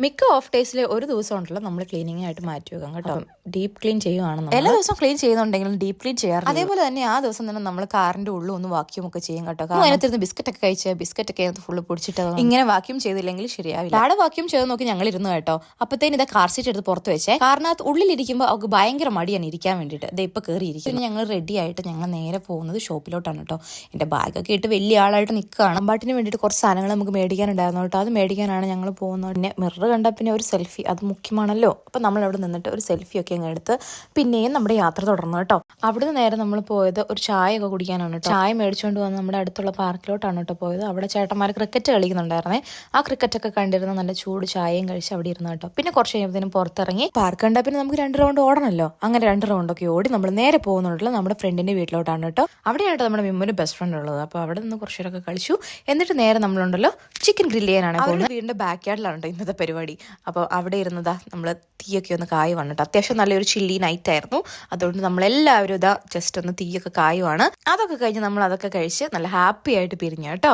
മിക്ക ഓഫ് ഡേയ്സിലെ ഒരു ദിവസം ഉണ്ടല്ലോ നമ്മൾ ക്ലീനിങ് ആയിട്ട് മാറ്റി വെക്കാം കേട്ടോ. ഡീപ്പ് ക്ലീൻ ചെയ്യുവാണെന്ന് എല്ലാ ദിവസവും ക്ലീൻ ചെയ്യുന്നുണ്ടെങ്കിലും ഡീപ്പ് ക്ലീൻ ചെയ്യാറ്. അതേപോലെ തന്നെ ആ ദിവസം തന്നെ നമ്മൾ കാറിന്റെ ഉള്ളിൽ ഒന്ന് വാക്യൂം ഒക്കെ ചെയ്യും കേട്ടോ. അതിനകത്തിരുന്ന് ബിസ്ക്കറ്റ് ഒക്കെ കഴിച്ച് ബിസ്ക്കറ്റ് ഒക്കെ ഫുള്ള് പൊടിച്ചിട്ട് ഇങ്ങനെ വാക്യൂം ചെയ്തില്ലെങ്കിൽ ശരിയാവില്ല. ആടെ വാക്യൂം ചെയ്ത് നോക്കി ഞങ്ങൾ ഇരുന്നു കേട്ടോ. അപ്പത്തേന് ഇതാ കാർ സീറ്റ് എടുത്ത് പുറത്ത് വെച്ചേ. കാറിനകത്ത് ഉള്ളിലിരിക്കുമ്പോൾ അവർക്ക് ഭയങ്കര മടിയാണ് ഇരിക്കാൻ വേണ്ടിയിട്ട്. ഇത് ഇപ്പൊ കയറിയിരിക്കും. പിന്നെ ഞങ്ങൾ റെഡി ആയിട്ട് ഞങ്ങൾ നേരെ പോകുന്നത് ഷോപ്പിലോട്ടാണ് കേട്ടോ. എന്റെ ബാഗൊക്കെ ഇട്ട് വലിയ ആളായിട്ട് നിൽക്കുകയാണ്. അമ്പാട്ടിന് വേണ്ടിയിട്ട് കുറച്ച് സാധനങ്ങൾ നമുക്ക് മേടിക്കാനുണ്ടായിരുന്നു കേട്ടോ. അത് മേടിക്കാനാണ് ഞങ്ങൾ പോകുന്നത്. പിന്നെ മിറർ കണ്ട പിന്നെ ഒരു സെൽഫി അത് മുഖ്യമാണല്ലോ. അപ്പം നമ്മളവിടെ നിന്നിട്ട് ഒരു സെൽഫി ഒക്കെ അങ്ങ് എടുത്ത് പിന്നെയും നമ്മുടെ യാത്ര തുടർന്നു കേട്ടോ. അവിടുന്ന് നേരെ നമ്മൾ പോയത് ഒരു ചായ ഒക്കെ കുടിക്കാനാണ് കേട്ടോ. ചായ മേടിച്ചുകൊണ്ട് വന്ന് നമ്മുടെ അടുത്തുള്ള പാർക്കിലോട്ടാണ് കേട്ടോ പോയത്. അവിടെ ചേട്ടന്മാർ ക്രിക്കറ്റ് കളിക്കുന്നുണ്ടായിരുന്നേ. ആ ക്രിക്കറ്റ് ഒക്കെ കണ്ടിരുന്ന നല്ല ചൂട് ചായയും കഴിച്ച് അവിടെ ഇരുന്നു കേട്ടോ. പിന്നെ കുറച്ച് കഴിയുമ്പോഴത്തേനും പുറത്തിറങ്ങി പാർക്ക് കണ്ടാൽ പിന്നെ നമുക്ക് 2 റൗണ്ട് ഓടണമല്ലോ. അങ്ങനെ 2 റൗണ്ടൊക്കെ ഓടി നമ്മൾ നേരെ പോകുന്നുണ്ടല്ലോ നമ്മുടെ ഫ്രണ്ടിന്റെ വീട്ടിലോട്ടാണ് കേട്ടോ. അവിടെയാണ് നമ്മുടെ മിമ്മുന് ബെസ്റ്റ് ഫ്രണ്ട് ഉള്ളത്. അപ്പോൾ അവിടെ നിന്ന് കുറച്ചേരൊക്കെ കളിച്ചു. എന്നിട്ട് നേരെ നമ്മളുണ്ടല്ലോ ചിക്കൻ ഗ്രില്ല് ചെയ്യാനാണ് പോകുന്നത്. വീടിന്റെ ബാക്ക് യാർഡിലാണ് കേട്ടോ ഇന്നത്തെ പരിപാടി. അപ്പോൾ അവിടെ ഇരുന്നതാ നമ്മൾ തീയൊക്കെ ഒന്ന് കായ് വന്നിട്ട് അത്യാവശ്യം നല്ലൊരു ചില്ലി നൈറ്റ് ആയിരുന്നു. അതുകൊണ്ട് നമ്മളെല്ലാവരും ഇതാ ജസ്റ്റ് ഒന്ന് തീയൊക്കെ കായുവാണ്. അതൊക്കെ കഴിഞ്ഞ് നമ്മൾ അതൊക്കെ കഴിച്ച് നല്ല ഹാപ്പി ആയിട്ട് പിരിഞ്ഞു കേട്ടോ.